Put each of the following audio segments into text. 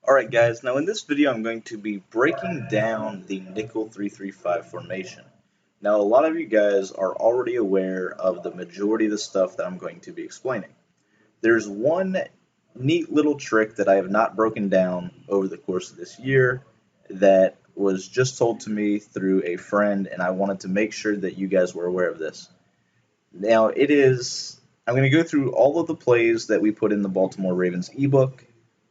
Alright guys, now in this video I'm going to be breaking down the Nickel 335 formation. Now a lot of you guys are already aware of the majority of the stuff that I'm going to be explaining. There's one neat little trick that I have not broken down over the course of this year that was just told to me through a friend, and I wanted to make sure that you guys were aware of this. Now I'm going to go through all of the plays that we put in the Baltimore Ravens ebook.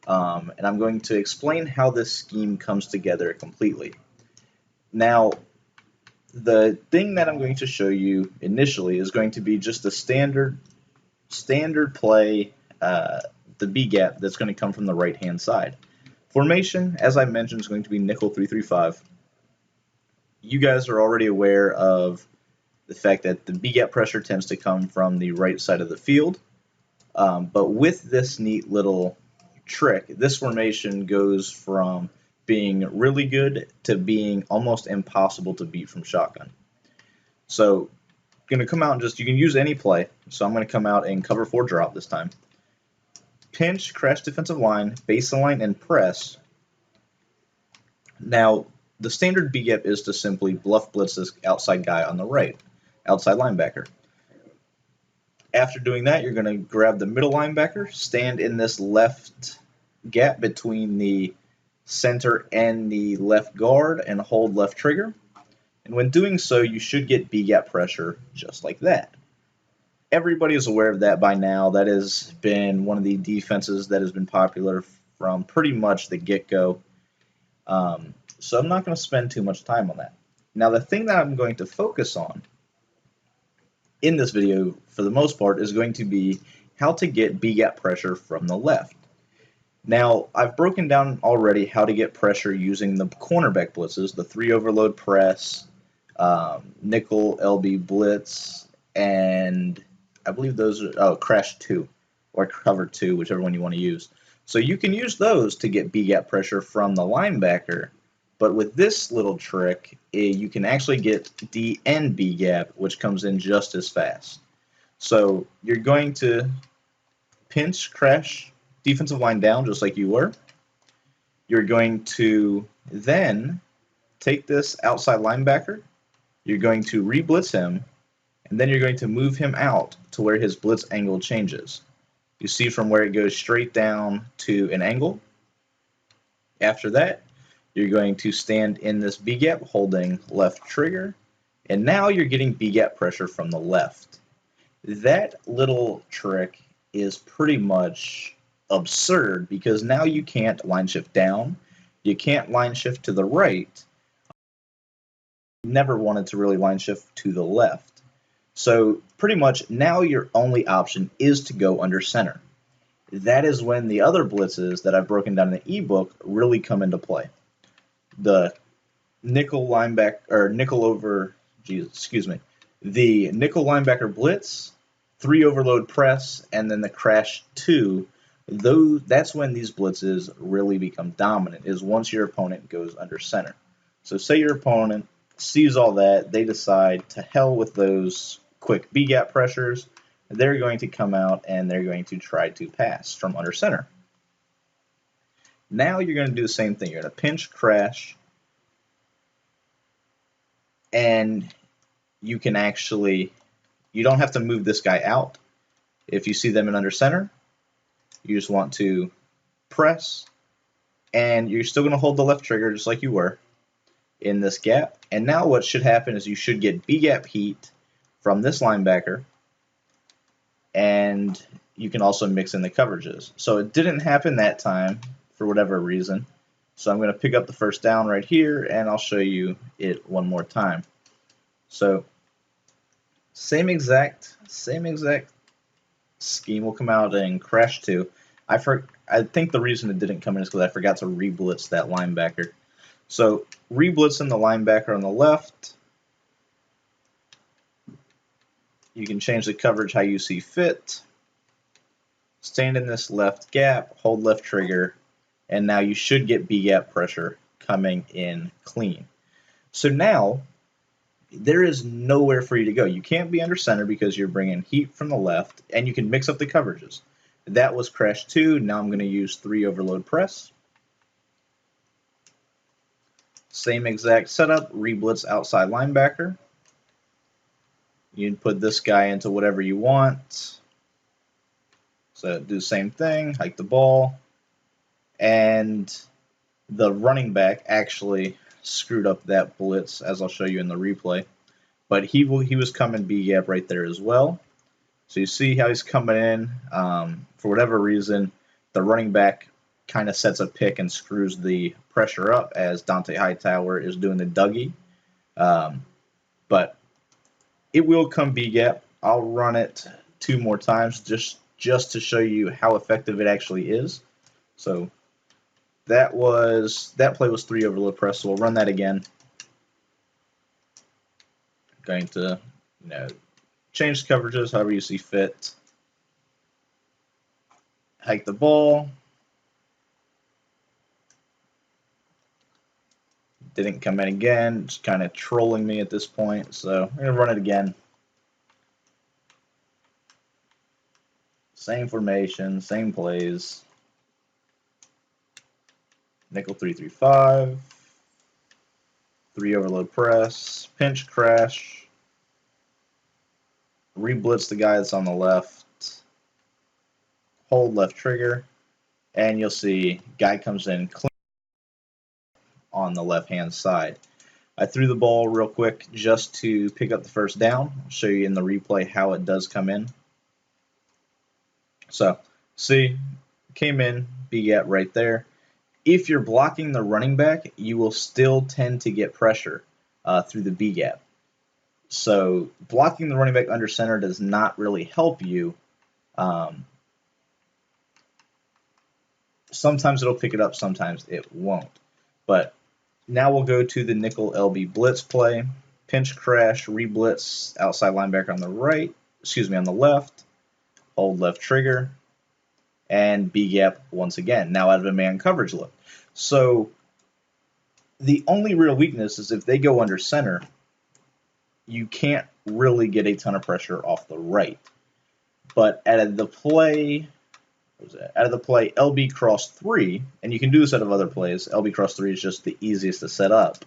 And I'm going to explain how this scheme comes together completely. Now, the thing that I'm going to show you initially is going to be just a standard play, the B gap that's going to come from the right-hand side. Formation, as I mentioned, is going to be Nickel 335. You guys are already aware of the fact that the B gap pressure tends to come from the right side of the field. But with this neat little trick, this formation goes from being really good to being almost impossible to beat from shotgun. So going to come out and you can use any play. So I'm going to come out and cover 4 drop this time. Pinch, crash defensive line, baseline, and press. Now the standard B gap is to simply bluff blitz this outside guy on the right, outside linebacker. After doing that, you're going to grab the middle linebacker, stand in this left gap between the center and the left guard, and hold left trigger. And when doing so, you should get B-gap pressure just like that. Everybody is aware of that by now. That has been one of the defenses that has been popular from pretty much the get-go. So I'm not going to spend too much time on that. Now, the thing that I'm going to focus on in this video, for the most part, is going to be how to get B-gap pressure from the left. Now, I've broken down already how to get pressure using the cornerback blitzes, the 3 overload press, nickel LB blitz, and I believe those are crash 2 or cover 2, whichever one you want to use. So you can use those to get B-gap pressure from the linebacker, but with this little trick, you can actually get D and B gap, which comes in just as fast. So you're going to pinch, crash defensive line down just like you were. You're going to then take this outside linebacker. You're going to re-blitz him, and then you're going to move him out to where his blitz angle changes. You see from where it goes straight down to an angle. After that, you're going to stand in this B-gap holding left trigger, and now you're getting B-gap pressure from the left. That little trick is pretty much absurd because now you can't line shift down, you can't line shift to the right. You never wanted to really line shift to the left. So pretty much now your only option is to go under center. That is when the other blitzes that I've broken down in the ebook really come into play. The nickel linebacker, or nickel over, the nickel linebacker blitz, 3 overload press, and then the crash 2. That's when these blitzes really become dominant, is once your opponent goes under center. So say your opponent sees all that, they decide to hell with those quick B-gap pressures, they're going to come out and they're going to try to pass from under center. Now you're going to do the same thing. You're going to pinch, crash, and you don't have to move this guy out. If you see them in under center, you just want to press, and you're still going to hold the left trigger just like you were in this gap. And now what should happen is you should get B-gap heat from this linebacker, and you can also mix in the coverages. So it didn't happen that time for whatever reason. So I'm going to pick up the first down right here, and I'll show you it one more time. So same exact scheme will come out in crash 2. I think the reason it didn't come in is because I forgot to re-blitz that linebacker. So re-blitzing the linebacker on the left. You can change the coverage how you see fit. Stand in this left gap, hold left trigger, and now you should get B-gap pressure coming in clean. So now there is nowhere for you to go. You can't be under center because you're bringing heat from the left, and you can mix up the coverages. That was crash 2. Now I'm going to use 3 overload press. Same exact setup, re-blitz outside linebacker. You can put this guy into whatever you want. So do the same thing, hike the ball, and the running back actually screwed up that blitz, as I'll show you in the replay. But he was coming B-gap right there as well. So you see how he's coming in. For whatever reason, the running back kind of sets a pick and screws the pressure up as Dante Hightower is doing the Dougie. But it will come B-gap. I'll run it 2 more times just to show you how effective it actually is. So that play was 3 overload press, so we'll run that again. Going to, change the coverages however you see fit. Hike the ball. Didn't come in again. It's kind of trolling me at this point, so I'm going to run it again. Same formation, same plays. Nickel 3-3-5. 3 overload press. Pinch crash. Re-blitz the guy that's on the left. Hold left trigger. And you'll see guy comes in clean on the left-hand side. I threw the ball real quick just to pick up the first down. I'll show you in the replay how it does come in. So, see, came in, B-gap right there. If you're blocking the running back, you will still tend to get pressure through the B-gap. So, blocking the running back under center does not really help you. Sometimes it'll pick it up, sometimes it won't. But now we'll go to the nickel LB blitz play. Pinch crash, re-blitz, outside linebacker on the right, on the left. Hold left trigger, and B-gap once again, now out of a man coverage look. So the only real weakness is if they go under center, you can't really get a ton of pressure off the right. But out of the play LB cross 3, and you can do this out of other plays, LB cross 3 is just the easiest to set up.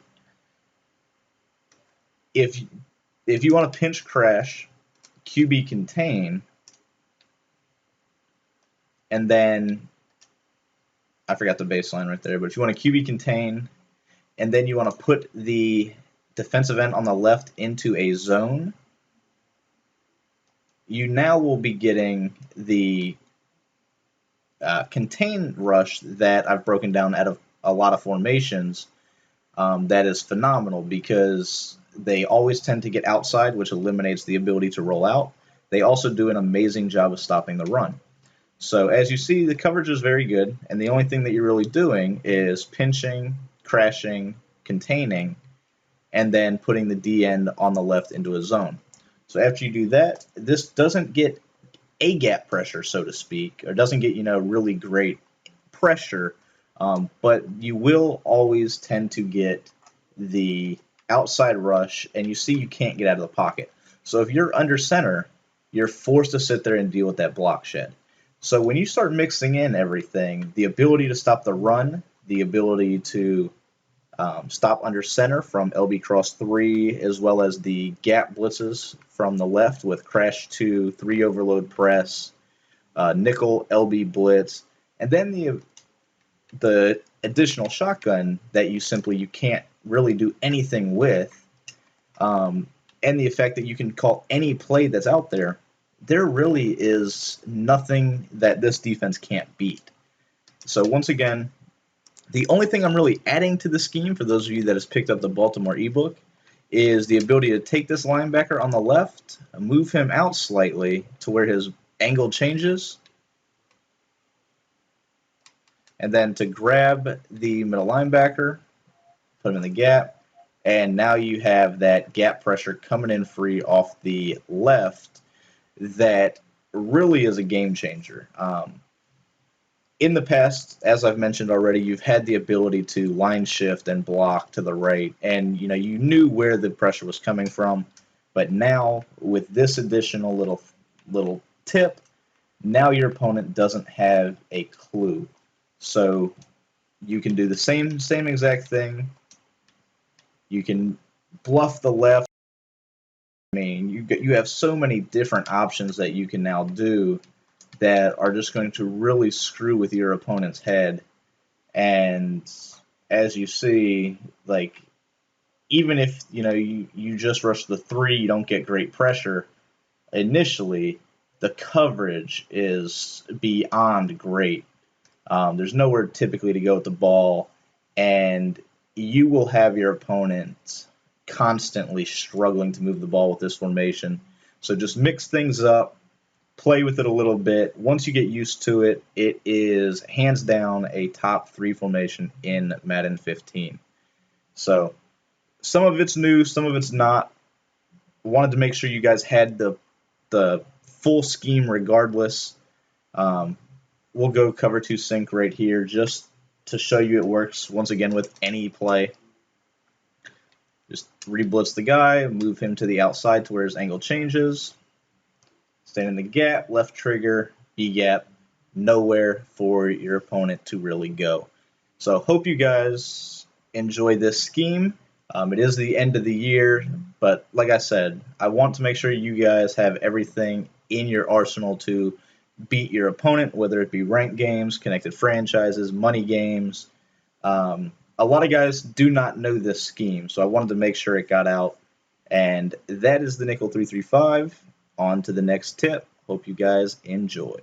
If you want to pinch crash, QB contain, and then I forgot the baseline right there, but if you want to QB contain, and then you want to put the defensive end on the left into a zone, you now will be getting the contain rush that I've broken down out of a lot of formations. That is phenomenal because they always tend to get outside, which eliminates the ability to roll out. They also do an amazing job of stopping the run. So as you see, the coverage is very good, and the only thing that you're really doing is pinching, crashing, containing, and then putting the D end on the left into a zone. So after you do that, this doesn't get a gap pressure, so to speak, or doesn't get really great pressure, but you will always tend to get the outside rush, and you see you can't get out of the pocket. So if you're under center, you're forced to sit there and deal with that block shed. So when you start mixing in everything, the ability to stop the run, the ability to stop under center from LB cross 3, as well as the gap blitzes from the left with crash 2, 3 overload press, nickel LB blitz, and then the additional shotgun that you can't really do anything with, and the effect that you can call any play that's out there. There really is nothing that this defense can't beat. So once again, the only thing I'm really adding to the scheme, for those of you that has picked up the Baltimore ebook, is the ability to take this linebacker on the left, move him out slightly to where his angle changes, and then to grab the middle linebacker, put him in the gap, and now you have that gap pressure coming in free off the left that really is a game changer. In the past, as I've mentioned already, you've had the ability to line shift and block to the right, and you knew where the pressure was coming from. But now, with this additional little tip, now your opponent doesn't have a clue. So you can do the same exact thing You can bluff the left. I mean, you have so many different options that you can now do that are just going to really screw with your opponent's head. And as you see, like, even if you just rush the 3, you don't get great pressure initially. The coverage is beyond great. There's nowhere typically to go with the ball, and you will have your opponent constantly struggling to move the ball with this formation. So just mix things up, play with it a little bit. Once you get used to it, it is hands down a top 3 formation in Madden 15. So some of it's new, some of it's not. Wanted to make sure you guys had the full scheme regardless. We'll go cover 2 sync right here just to show you it works once again with any play. Just re-blitz the guy, move him to the outside to where his angle changes. Stand in the gap, left trigger, B gap, nowhere for your opponent to really go. So hope you guys enjoy this scheme. It is the end of the year, but like I said, I want to make sure you guys have everything in your arsenal to beat your opponent, whether it be ranked games, connected franchises, money games. A lot of guys do not know this scheme, so I wanted to make sure it got out. And that is the Nickle 335. On to the next tip. Hope you guys enjoy.